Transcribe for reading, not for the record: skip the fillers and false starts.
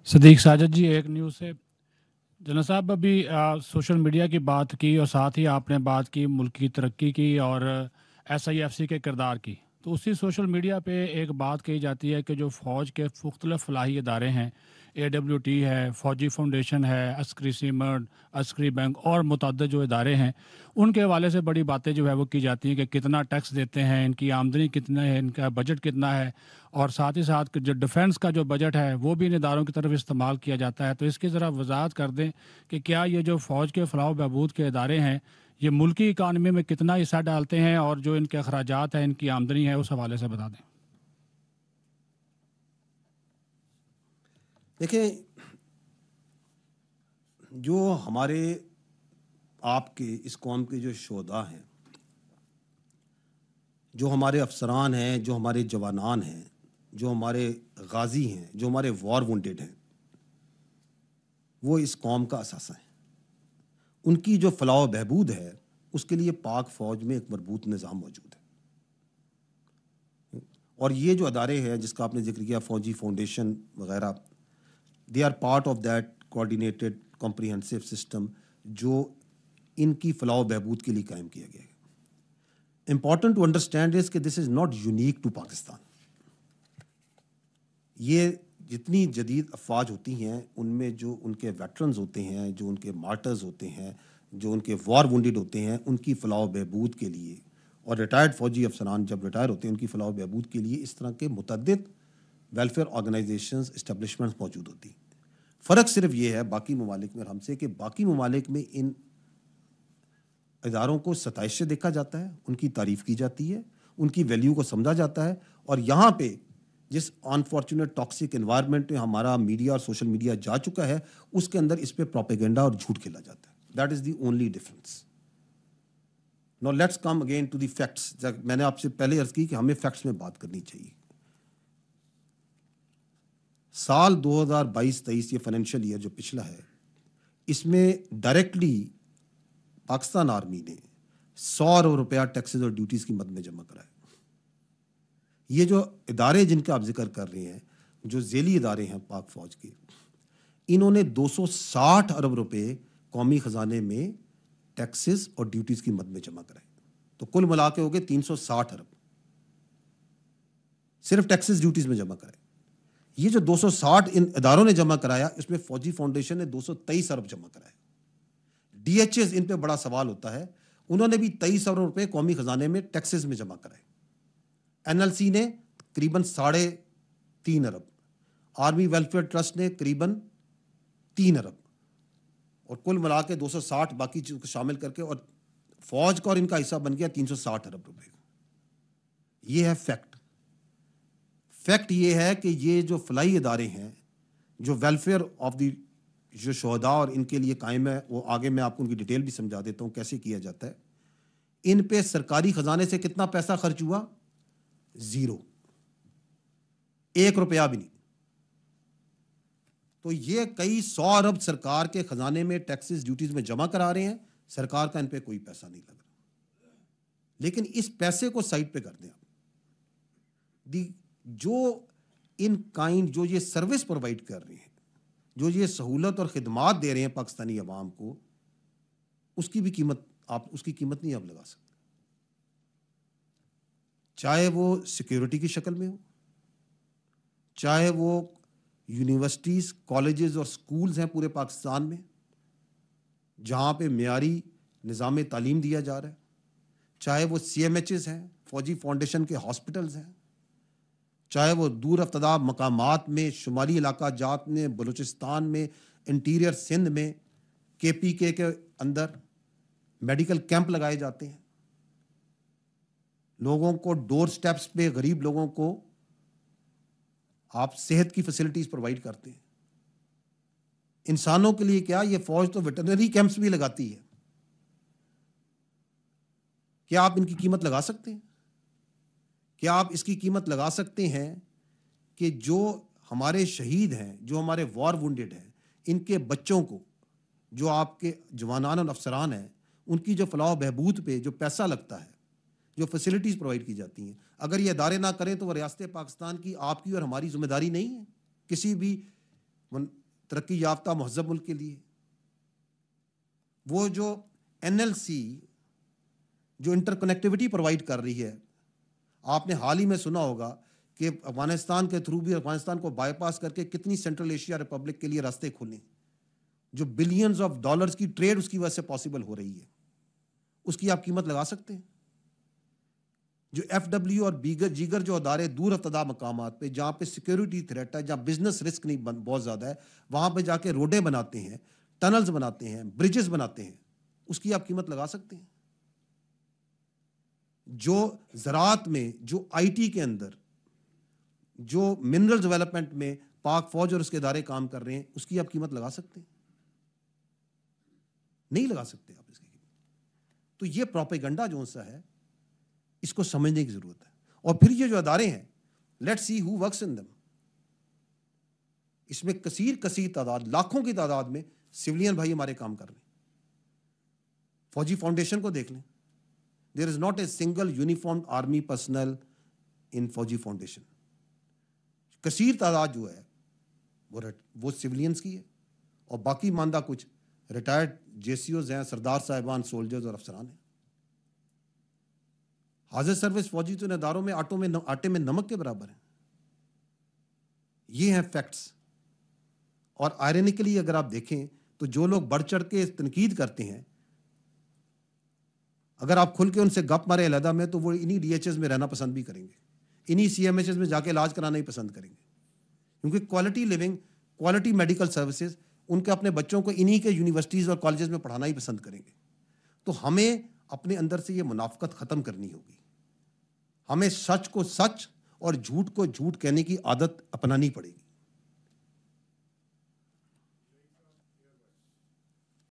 सदीक साजिद जी, एक न्यूज़ से जनरल साहब अभी सोशल मीडिया की बात की और साथ ही आपने बात की मुल्क की तरक्की की और SIFC के किरदार की। तो उसी सोशल मीडिया पे एक बात कही जाती है कि जो फ़ौज के मुख्तलिफ फलाही इदारे हैं, AWT है, फ़ौजी फाउंडेशन है, अस्करी सीमर्ड, अस्करी बैंक और मुतअद्दिद जो इदारे हैं, उनके हवाले से बड़ी बातें जो है वो की जाती हैं कि कितना टैक्स देते हैं, इनकी आमदनी कितना है, इनका बजट कितना है, और साथ ही साथ जो डिफेंस का जो बजट है वो भी इन इदारों की तरफ इस्तेमाल किया जाता है। तो इसकी ज़रा वजाहत कर दें कि क्या ये जो फ़ौज के फलाह बहबूद के इदारे हैं, ये मुल्की इकानमी में कितना हिस्सा डालते हैं और जो इनके अखराजात हैं, इनकी आमदनी है, उस हवाले से बता दें। देखें, जो हमारे आपके इस कौम के जो शोधा हैं, जो हमारे अफसरान हैं, जो हमारे जवानान हैं, जो हमारे गाजी हैं, जो हमारे वॉर वुंडेड हैं, वो इस कौम का असासा है। उनकी जो फलाह बहबूद है, उसके लिए पाक फ़ौज में एक मजबूत निज़ाम मौजूद है। और ये जो अदारे हैं जिसका आपने जिक्र किया, फ़ौजी फाउंडेशन वगैरह, they are part of that coordinated comprehensive system जो इनकी फलाह बहबूद के लिए कायम किया गया है। इंपॉर्टेंट टू अंडरस्टैंड इज कि this is not unique to Pakistan. ये जितनी जदीद अफवाज होती हैं उनमें जो उनके वेटरन्स होते हैं, जो उनके मार्टर्स होते हैं, जो उनके वॉर वुंडेड होते हैं, उनकी फलाह बहबूद के लिए, और रिटायर्ड फ़ौजी अफसरान जब रिटायर होते हैं उनकी फलाह बहबूद के लिए इस तरह के मुतअद्दिद वेलफेयर ऑर्गेनाइजेशंस इस्टेब्लिशमेंट्स मौजूद होती हैं। फ़र्क सिर्फ ये है बाकी ममालिक में और हमसे कि बाकी ममालिक में इन इदारों को सताइश से देखा जाता है, उनकी तारीफ़ की जाती है, उनकी वैल्यू को समझा जाता है। और यहाँ पे जिस अनफॉर्चुनेट टॉक्सिक एनवायरनमेंट में हमारा मीडिया और सोशल मीडिया जा चुका है, उसके अंदर इस पे प्रोपेगेंडा और झूठ खेला जाता है। That is the only difference. Now let's come again to the facts. मैंने आपसे पहले अर्ज की कि हमें फैक्ट्स में बात करनी चाहिए। साल 2022-23 ये फाइनेंशियल ईयर जो पिछला है, इसमें डायरेक्टली पाकिस्तान आर्मी ने 100 अरब रुपया टैक्सेस और ड्यूटीज की मद में जमा कराए। ये जो इदारे जिनका आप जिक्र कर रहे हैं, जो झेली इदारे हैं पाक फौज के, इन्होंने 260 अरब रुपए कौमी खजाने में टैक्सेस और ड्यूटीज की मद में जमा कराए। तो कुल मिला के हो गए 360 अरब सिर्फ टैक्सेस ड्यूटीज में जमा कराए। ये जो 260 इन इदारों ने जमा कराया, इसमें फौजी फाउंडेशन ने 223 अरब जमा कराया। DHS, इन पे बड़ा सवाल होता है, उन्होंने भी 23 अरब रुपए कौमी खजाने में टैक्सेस में जमा कराए। NLC ने करीबन 3.5 अरब, आर्मी वेलफेयर ट्रस्ट ने करीबन 3 अरब, और कुल मिला के 260 बाकी चीज को शामिल करके, और फौज का और इनका हिस्सा बन गया 360 अरब रुपए। ये है फैक्ट। फैक्ट ये है कि ये जो फलाई इदारे हैं, जो वेलफेयर ऑफ द जो शोहदा और इनके लिए कायम है, वो आगे मैं आपको उनकी डिटेल भी समझा देता हूँ कैसे किया जाता है। इन पे सरकारी खजाने से कितना पैसा खर्च हुआ? 0, 1 रुपया भी नहीं। तो ये कई 100 अरब सरकार के खजाने में टैक्सेस ड्यूटीज में जमा करा रहे हैं, सरकार का इन पे कोई पैसा नहीं लग रहा। लेकिन इस पैसे को साइड पे कर दें आप, जो इन काइंड जो ये सर्विस प्रोवाइड कर रहे हैं, जो ये सहूलत और खिदमात दे रहे हैं पाकिस्तानी अवाम को, उसकी भी कीमत उसकी कीमत नहीं आप लगा सकते। चाहे वो सिक्योरिटी की शक्ल में हो, चाहे वो यूनिवर्सिटीज़, कॉलेजेस और स्कूल्स हैं पूरे पाकिस्तान में जहाँ पे मेयारी निज़ाम तालीम दिया जा रहा है, चाहे वो CMHs हैं, फौजी फाउंडेशन के हॉस्पिटल्स हैं, चाहे वो दूर अफ्तदा मकामात में, शुमाली इलाका जात में, बलूचिस्तान में, इंटीरियर सिंध में KPK के अंदर मेडिकल कैंप लगाए जाते हैं। लोगों को डोर स्टेप्स पे, गरीब लोगों को आप सेहत की फैसिलिटीज प्रोवाइड करते हैं। इंसानों के लिए क्या, ये फौज तो वेटरनरी कैंप्स भी लगाती है। क्या आप इनकी कीमत लगा सकते हैं? क्या आप इसकी कीमत लगा सकते हैं कि जो हमारे शहीद हैं, जो हमारे वॉर वुंडेड हैं, इनके बच्चों को, जो आपके जवानान और अफसरान हैं, उनकी जो फलाह बहबूद पे जो पैसा लगता है, जो फैसिलिटीज़ प्रोवाइड की जाती हैं, अगर ये अदारे ना करें तो वह रियासत पाकिस्तान की, आपकी और हमारी जिम्मेदारी नहीं है? किसी भी वो तरक्की याफ्ता महज़ब मुल्क के लिए। वो जो एनएलसी जो इंटरकनेक्टिविटी प्रोवाइड कर रही है, आपने हाल ही में सुना होगा कि अफगानिस्तान के थ्रू भी अफगानिस्तान को बाईपास करके कितनी सेंट्रल एशिया रिपब्लिक के लिए रास्ते खुले, जो बिलियंस ऑफ डॉलर्स की ट्रेड उसकी वजह से पॉसिबल हो रही है। उसकी आप कीमत लगा सकते हैं? जो एफडब्ल्यू और जीगर जो अदारे दूर अफ्तदा मकामात पे जहाँ पे सिक्योरिटी थ्रेट है, जहाँ बिजनेस रिस्क नहीं बहुत ज़्यादा है, वहाँ पे जाके रोडें बनाते हैं, टनल्स बनाते हैं, ब्रिजेस बनाते हैं, उसकी आप कीमत लगा सकते हैं? जो ज़राअत में, जो आईटी के अंदर, जो मिनरल डेवलपमेंट में पाक फौज और उसके इदारे काम कर रहे हैं, उसकी आप कीमत लगा सकते हैं? नहीं लगा सकते आप इसकी कीमत। तो ये प्रोपेगेंडा जो सा है, इसको समझने की जरूरत है। और फिर ये जो अदारे हैं, let's see who works in them. इसमें कसीर तादाद, लाखों की तादाद में सिविलियन भाई हमारे काम कर रहे हैं। फौजी फाउंडेशन को देख लें, there is not a single uniform army personnel in फौजी फाउंडेशन। कसीर तादाद जो है वो सिविलियंस की है, और बाकी मानदा कुछ रिटायर्ड जेसीओज हैं, सरदार साहिबान, सोल्जर्स और अफसरान हैं। हाजिर सर्विस फौजी तो इन इदारों में आटे में नमक के बराबर हैं। ये हैं फैक्ट्स। और आयरनिकली अगर आप देखें तो जो लोग बढ़ चढ़ के तनकीद करते हैं, अगर आप खुल के उनसे गप मारे अलहदा में, तो वो इन्हीं डीएचएस में रहना पसंद भी करेंगे, इन्हीं सीएमएचएस में जाके इलाज कराना ही पसंद करेंगे, क्योंकि quality living, quality medical services उनके अपने बच्चों को इन्हीं के यूनिवर्सिटीज़ और कॉलेजेस में पढ़ाना ही पसंद करेंगे। तो हमें अपने अंदर से ये मुनाफकत ख़त्म करनी होगी। हमें सच को सच और झूठ को झूठ कहने की आदत अपनानी पड़ेगी।